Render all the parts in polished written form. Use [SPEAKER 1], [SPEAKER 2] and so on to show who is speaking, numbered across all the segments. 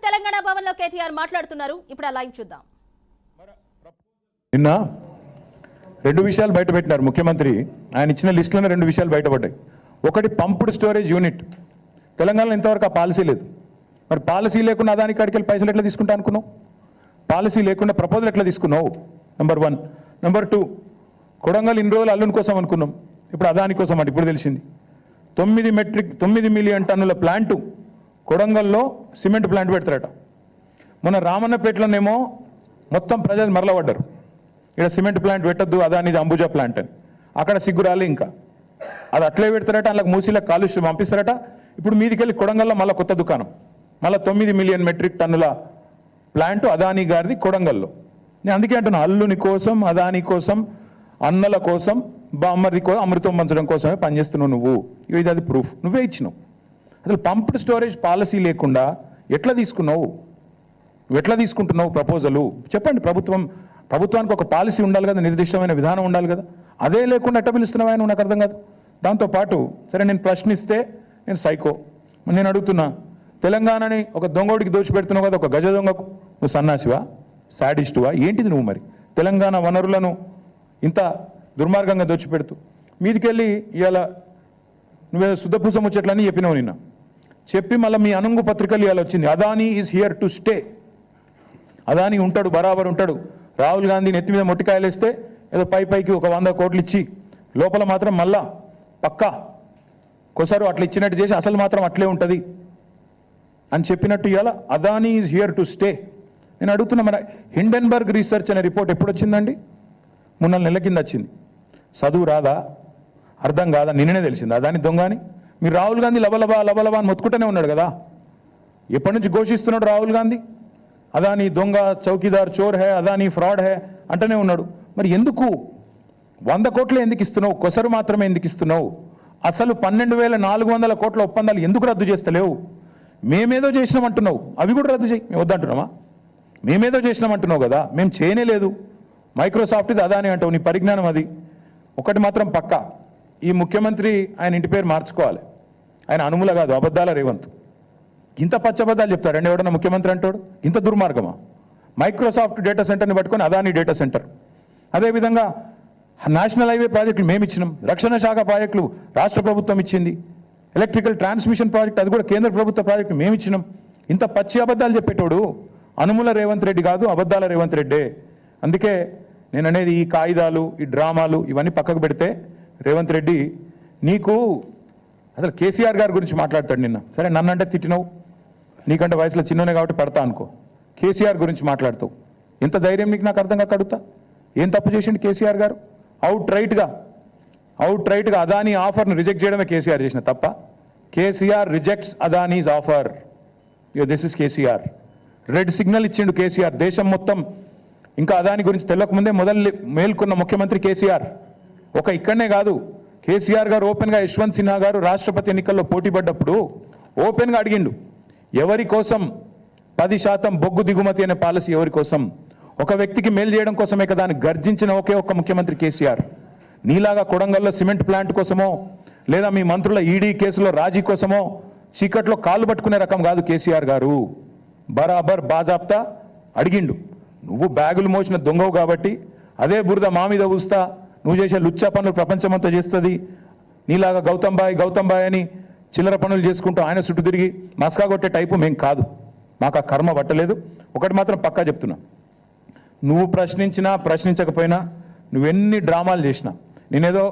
[SPEAKER 1] తెలంగాణ భవన్ లో కేటీఆర్ మాట్లాడుతున్నారు. ఇప్పుడు ఆ లైవ్ చూద్దాం.
[SPEAKER 2] నిన్న రెండు విషయాలు బయటపెట్టినారు ముఖ్యమంత్రి. ఆయన ఇచ్చిన లిస్టులోనే రెండు విషయాలు బయటపడ్డాయి. ఒకటి పంప్డ్ స్టోరేజ్ యూనిట్. తెలంగాణలో ఇంతవరకు ఆ పాలసీ లేదు. మరి పాలసీ లేకుండా అదానికి అడికెళ్ళి పైసలు ఎట్లా తీసుకుంటా అనుకున్నావు? పాలసీ లేకుండా ప్రపోజల్ ఎట్లా తీసుకున్నావు? నెంబర్ 1. నెంబర్ 2, కొడంగల్ ఇన్ని రోజులు అల్లుని కోసం అనుకున్నాం, ఇప్పుడు అదాని కోసం అంటే ఇప్పుడు తెలిసింది. 9 మిలియన్ టన్నుల ప్లాంటు కొడంగల్లో సిమెంట్ ప్లాంట్ పెడతారట. మొన్న రామన్నపేటలోనేమో మొత్తం ప్రజలు మరలబడ్డారు, ఇక్కడ సిమెంట్ ప్లాంట్ పెట్టద్దు, అదానిది అంబుజా ప్లాంట్ అని. అక్కడ సిగ్గురాలి ఇంకా అది అట్లే పెడతారట, అందులో మూసీలకు కాలుష్యం పంపిస్తారట. ఇప్పుడు మీదికెళ్ళి కొడంగల్లో మళ్ళీ కొత్త దుకాణం, మళ్ళీ 9 మిలియన్ మెట్రిక్ టన్నుల ప్లాంటు అదానీ గారిది కొడంగల్లో. నేను అందుకే అంటున్నా, అల్లుని కోసం, అదానీ కోసం, అన్నల కోసం, బామ్మది కోసం, అమృతం పంచడం కోసమే పనిచేస్తున్నావు నువ్వు. ఇది అది ప్రూఫ్ నువ్వే ఇచ్చినావు. అసలు పంప్డ్ స్టోరేజ్ పాలసీ లేకుండా ఎట్లా తీసుకున్నావు? నువ్వు ఎట్లా తీసుకుంటున్నావు ప్రపోజలు? చెప్పండి. ప్రభుత్వానికి ఒక పాలసీ ఉండాలి కదా, నిర్దిష్టమైన విధానం ఉండాలి కదా. అదే లేకుండా ఎట్లా పిలుస్తున్నావు ఆయన? నాకు అర్థం కాదు. దాంతోపాటు సరే నేను ప్రశ్నిస్తే నేను సైకో, నేను అడుగుతున్నా, తెలంగాణని ఒక దొంగోడికి దోచిపెడుతున్నావు కదా, ఒక గజ దొంగకు నువ్వు సన్నాసివా, సాడిస్టువా, ఏంటిది నువ్వు? మరి తెలంగాణ వనరులను ఇంత దుర్మార్గంగా దోచిపెడుతూ మీదికెళ్ళి ఇవాళ నువ్వేదో శుద్ధపూస ముచ్చట్లని చెప్పినావు నిన్న. చెప్పి మళ్ళీ మీ అనుంగు పత్రికలు ఇవాళ వచ్చింది, Adani is here to stay. Adani ఉంటాడు, బరాబర్ ఉంటాడు. రాహుల్ గాంధీ నెత్తి మీద మొట్టికాయలు వేస్తే ఏదో పైకి ఒక 100 కోట్లు ఇచ్చి లోపల మాత్రం మళ్ళా పక్కా కొసరు అట్లా ఇచ్చినట్టు చేసి అసలు మాత్రం అట్లే ఉంటుంది అని చెప్పినట్టు ఇవాళ Adani is here to stay. నేను అడుగుతున్నా, మన హిండెన్బర్గ్ రీసెర్చ్ అనే రిపోర్ట్ ఎప్పుడు వచ్చిందండి? 3 నెలల కింద వచ్చింది. చదువు రాదా, అర్థం కాదా? నిన్ననే తెలిసింది అదాని దొంగ అని. మీరు రాహుల్ గాంధీ లబలబా అని మొత్తుకుంటూనే ఉన్నాడు కదా. ఎప్పటి నుంచి ఘోషిస్తున్నాడు రాహుల్ గాంధీ? అదాని దొంగ, చౌకీదార్ చోర్ హే, అదాని ఫ్రాడ్ హే అంటూనే ఉన్నాడు. మరి ఎందుకు 100 కోట్లు ఎందుకు ఇస్తున్నావు? కొసరు మాత్రమే ఎందుకు ఇస్తున్నావు? అసలు 12,400 కోట్ల ఒప్పందాలు ఎందుకు రద్దు చేస్తలేవు? మేమేదో చేసినామంటున్నావు, అవి కూడా రద్దు చేయి. మేము వద్దంటున్నామా? మేమేదో చేసినామంటున్నావు కదా, మేము చేయనే లేదు. మైక్రోసాఫ్ట్ ఇది అదాని అంటావు, నీ పరిజ్ఞానం అది. ఒకటి మాత్రం పక్కా, ఈ ముఖ్యమంత్రి ఆయన ఇంటి పేరు మార్చుకోవాలి. ఆయన అనుముల కాదు, అబద్ధాల రేవంత్. ఇంత పచ్చబద్దాలు చెప్తారండి ఎవడన్నా ముఖ్యమంత్రి అంటాడు? ఇంత దుర్మార్గమా? మైక్రోసాఫ్ట్ డేటా సెంటర్ని పట్టుకొని అదాని డేటా సెంటర్. అదేవిధంగా నేషనల్ హైవే ప్రాజెక్టులు మేము ఇచ్చినాం, రక్షణ శాఖ ప్రాజెక్టులు రాష్ట్ర ప్రభుత్వం ఇచ్చింది, ఎలక్ట్రికల్ ట్రాన్స్మిషన్ ప్రాజెక్ట్ అది కూడా కేంద్ర ప్రభుత్వ ప్రాజెక్టు మేము ఇచ్చినాం. ఇంత పచ్చి అబద్ధాలు చెప్పేటోడు అనుముల రేవంత్ రెడ్డి కాదు, అబద్ధాల రేవంత్ రెడ్డే. అందుకే నేను అనేది, ఈ కాయిదాలు, ఈ డ్రామాలు ఇవన్నీ పక్కకు పెడితే రేవంత్ రెడ్డి నీకు అసలు కేసీఆర్ గారి గురించి మాట్లాడతాడు. నిన్న సరే నన్నంటే తిట్టినావు, నీకంటే వయసులో చిన్ననే కాబట్టి పడతా అనుకో. కేసీఆర్ గురించి మాట్లాడుతావు, ఎంత ధైర్యం నీకు? నాకు అర్థం కాక అడుగుతా, ఏం తప్పు చేసిండు కేసీఆర్ గారు? అవుట్ రైట్గా అదానీ ఆఫర్ను రిజెక్ట్ చేయడమే కేసీఆర్ చేసిన తప్ప. KCR rejects Adanis offer. This is KCR. Red signal ఇచ్చిండు కేసీఆర్. దేశం మొత్తం ఇంకా అదాని గురించి తెలియకముందే మేల్కొన్న ముఖ్యమంత్రి కేసీఆర్. ఇక్కడనే కాదు, కేసీఆర్ గారు ఓపెన్గా యశ్వంత్ సిన్హా గారు రాష్ట్రపతి ఎన్నికల్లో పోటీ పడ్డప్పుడు ఓపెన్గా అడిగిండు, ఎవరి కోసం 10% బొగ్గు దిగుమతి అనే పాలసీ ఎవరి కోసం? ఒక వ్యక్తికి మేలు చేయడం కోసమే కదా అని గర్జించిన ఒకే ఒక్క ముఖ్యమంత్రి కేసీఆర్. నీలాగా కొడంగల్లో సిమెంట్ ప్లాంట్ కోసమో, లేదా మీ మంత్రుల ఈడీ కేసులో రాజీ కోసమో చీకట్లో కాళ్ళు పట్టుకునే రకం కాదు కేసీఆర్ గారు. బరాబర్ బాజాప్తా అడిగిండు. నువ్వు బ్యాగులు మోసిన దొంగవు కాబట్టి అదే బురద మా మీద ఊస్తా, నువ్వు చేసే లుచ్చా పనులు ప్రపంచమంతా చేస్తుంది. నీలాగా గౌతమ్ బాయ్ అని చిల్లర పనులు చేసుకుంటూ ఆయన చుట్టూ తిరిగి మస్కా కొట్టే టైపు మేం కాదు, మాకు ఆ కర్మ పట్టలేదు. ఒకటి మాత్రం పక్కా చెప్తున్నా, నువ్వు ప్రశ్నించినా ప్రశ్నించకపోయినా, నువ్వెన్ని డ్రామాలు చేసినా, నేనేదో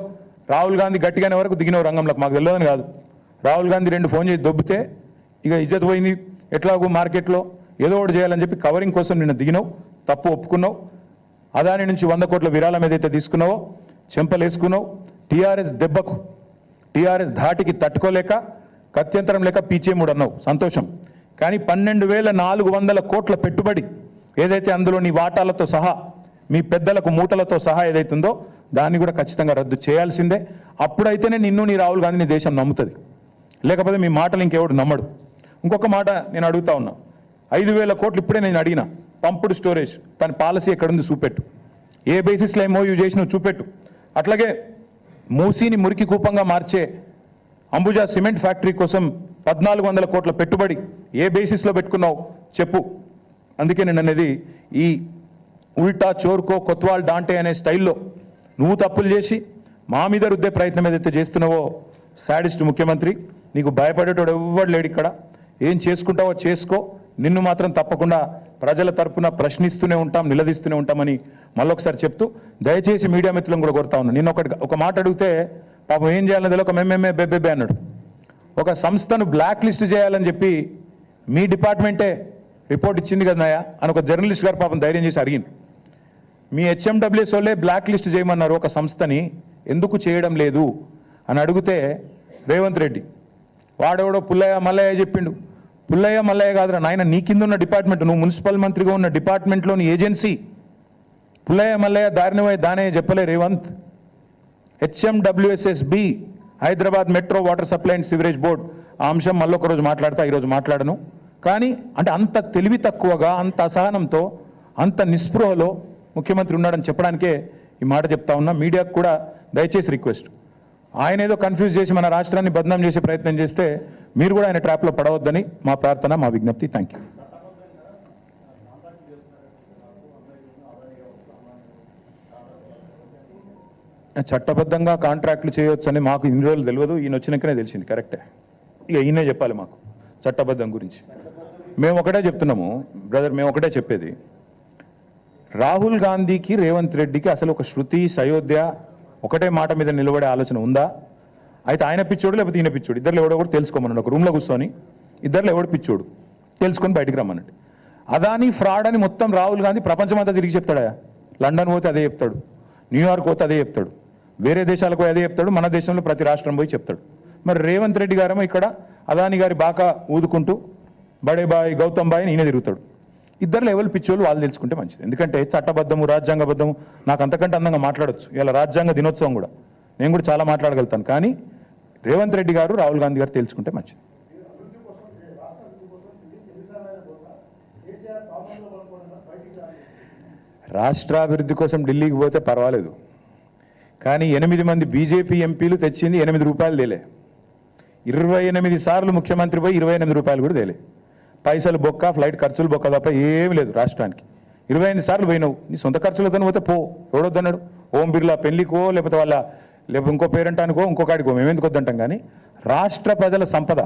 [SPEAKER 2] రాహుల్ గాంధీ గట్టిగానే వరకు దిగినవు రంగంలోకి, మాకు తెలియదని కాదు. రాహుల్ గాంధీ 2 ఫోన్ చేసి దొబ్బితే ఇక ఇజ్జత్ పోయింది, ఎట్లాగో మార్కెట్లో ఏదో ఒకటి చేయాలని చెప్పి కవరింగ్ కోసం నిన్ను దిగినావు, తప్పు ఒప్పుకున్నావు. అదాని నుంచి 100 కోట్ల విరాళం ఏదైతే తీసుకున్నావో చెంపలేసుకున్నావు. టీఆర్ఎస్ దెబ్బకు, టీఆర్ఎస్ ధాటికి తట్టుకోలేక కత్యంతరం లేక పీచేముడు అన్నావు, సంతోషం. కానీ 12,400 కోట్ల పెట్టుబడి ఏదైతే అందులో నీ వాటాలతో సహా, మీ పెద్దలకు మూటలతో సహా ఏదైతుందో దాన్ని కూడా ఖచ్చితంగా రద్దు చేయాల్సిందే. అప్పుడైతేనే నిన్ను, నీ రాహుల్ గాంధీని దేశం నమ్ముతుంది, లేకపోతే మీ మాటలు ఇంకెవడు నమ్మడు. ఇంకొక మాట నేను అడుగుతా ఉన్నా, 5,000 కోట్లు ఇప్పుడే నేను అడిగిన పంప్డ్ స్టోరేజ్, దాని పాలసీ ఎక్కడుంది చూపెట్టు, ఏ బేసిస్లో ఎంఓయూ చేసినావు చూపెట్టు. అట్లాగే మూసీని మురికి కూపంగా మార్చే అంబుజా సిమెంట్ ఫ్యాక్టరీ కోసం 1,400 కోట్ల పెట్టుబడి ఏ బేసిస్లో పెట్టుకున్నావు చెప్పు. అందుకే నేను అనేది ఈ ఉల్టా చోర్కో కొత్వాల్ డాంటే అనే స్టైల్లో నువ్వు తప్పులు చేసి మా మీద రుద్దే ప్రయత్నం ఏదైతే చేస్తున్నావో సాడిస్ట్ ముఖ్యమంత్రి, నీకు భయపడేటోడు ఎవ్వడు లేడు ఇక్కడ. ఏం చేసుకుంటావో చేసుకో, నిన్ను మాత్రం తప్పకుండా ప్రజల తరపున ప్రశ్నిస్తూనే ఉంటాం, నిలదీస్తూనే ఉంటామని మళ్ళొకసారి చెప్తూ దయచేసి మీడియా మిత్రులను కూడా కోరుతా ఉన్నాను. నిన్న ఒక మాట అడిగితే పాపం ఏం చేయాలని తెలియక ఒక ఎంఎంఏ బెబ్బెబ్బే అన్నాడు. ఒక సంస్థను బ్లాక్ లిస్ట్ చేయాలని చెప్పి మీ డిపార్ట్మెంటే రిపోర్ట్ ఇచ్చింది కదనాయా అని ఒక జర్నలిస్ట్ గారు పాపం ధైర్యం చేసి అడిగింది. మీ హెచ్ఎండబ్ల్యూఎస్ వాళ్ళే బ్లాక్ లిస్ట్ చేయమన్నారు ఒక సంస్థని, ఎందుకు చేయడం లేదు అని అడిగితే రేవంత్ రెడ్డి వాడెవడో పుల్లయ్య మల్లయ్య చెప్పిండు. పుల్లయ్య మల్లయ్య కాదురా నాయన, నీ కింద ఉన్న డిపార్ట్మెంట్, నువ్వు మున్సిపల్ మంత్రిగా ఉన్న డిపార్ట్మెంట్లోని ఏజెన్సీ. పుల్లయ్య మల్లయ్య దారినవై దానే చెప్పలే Revanth. HMWSSB Hyderabad metro water supply and sewerage board ఆ అంశం మళ్ళొక రోజు మాట్లాడతా, ఈరోజు మాట్లాడను. కానీ అంటే అంత తెలివి తక్కువగా, అంత అసహనంతో, అంత నిస్పృహలో ముఖ్యమంత్రి ఉన్నాడని చెప్పడానికే ఈ మాట చెప్తా ఉన్నా. మీడియాకు కూడా దయచేసి రిక్వెస్ట్, ఆయన ఏదో కన్ఫ్యూజ్ చేసి మన రాష్ట్రాన్ని బదనాం చేసే ప్రయత్నం చేస్తే మీరు కూడా ఆయన ట్రాప్లో పడవద్దని మా ప్రార్థన, మా విజ్ఞప్తి. Thank you. చట్టబద్ధంగా కాంట్రాక్టులు చేయొచ్చని మాకు ఇన్ని రోజులు తెలియదు, ఈయన వచ్చినాకనే తెలిసింది. కరెక్టే, ఇక ఈయనే చెప్పాలి మాకు చట్టబద్ధం గురించి. మేము ఒకటే చెప్తున్నాము బ్రదర్, మేము ఒకటే చెప్పేది, రాహుల్ గాంధీకి రేవంత్ రెడ్డికి అసలు ఒక శృతి సయోధ్య ఒకటే మాట మీద నిలబడే ఆలోచన ఉందా? అయితే ఆయన పిచ్చోడు లేకపోతే ఈయన పిచ్చోడు, ఇద్దరు ఎవడో కూడా తెలుసుకోమన్నాడు. ఒక రూమ్లో కూర్చొని ఇద్దరు ఎవడు పిచ్చోడు తెలుసుకొని బయటికి రమ్మన్నట్టు. అదాని ఫ్రాడ్ అని మొత్తం రాహుల్ గాంధీ ప్రపంచమంతా తిరిగి చెప్తాడా? లండన్ పోతే అదే చెప్తాడు, న్యూయార్క్ పోతే అదే చెప్తాడు, వేరే దేశాలకు పోయి అదే చెప్తాడు, మన దేశంలో ప్రతి రాష్ట్రం పోయి చెప్తాడు. మరి రేవంత్ రెడ్డి గారేమో ఇక్కడ అదాని గారి బాకా ఊదుకుంటూ బడే బాయ్ గౌతమ్ బాయ్ ఈయన తిరుగుతాడు. ఇద్దరు లెవెల్ పిచ్చోళ్ళు వాళ్ళు తెలుసుకుంటే మంచిది. ఎందుకంటే చట్టబద్ధము రాజ్యాంగబద్ధము నాకు అంతకంటే అందంగా మాట్లాడొచ్చు. ఇలా రాజ్యాంగ దినోత్సవం కూడా నేను కూడా చాలా మాట్లాడగలుగుతాను. కానీ రేవంత్ రెడ్డి గారు రాహుల్ గాంధీ గారు తెలుసుకుంటే మంచిది. రాష్ట్రాభివృద్ధి కోసం ఢిల్లీకి పోతే పర్వాలేదు, కానీ 8 మంది బీజేపీ ఎంపీలు తెచ్చింది 8 రూపాయలు తేలే. 28 సార్లు ముఖ్యమంత్రి పోయి 28 రూపాయలు కూడా తేలే. పైసలు బొక్క, ఫ్లైట్ ఖర్చులు బొక్క తప్ప ఏమి లేదు రాష్ట్రానికి. 28 సార్లు పోయినావు, నీ సొంత ఖర్చులతో పోతే పో, ఎవడొద్దన్నాడు? ఓం బిర్లా పెళ్లికో లేకపోతే ఇంకో పేరెంటానికో ఇంకొకడికో మేము ఎందుకు వద్దంటాం. కానీ రాష్ట్ర ప్రజల సంపద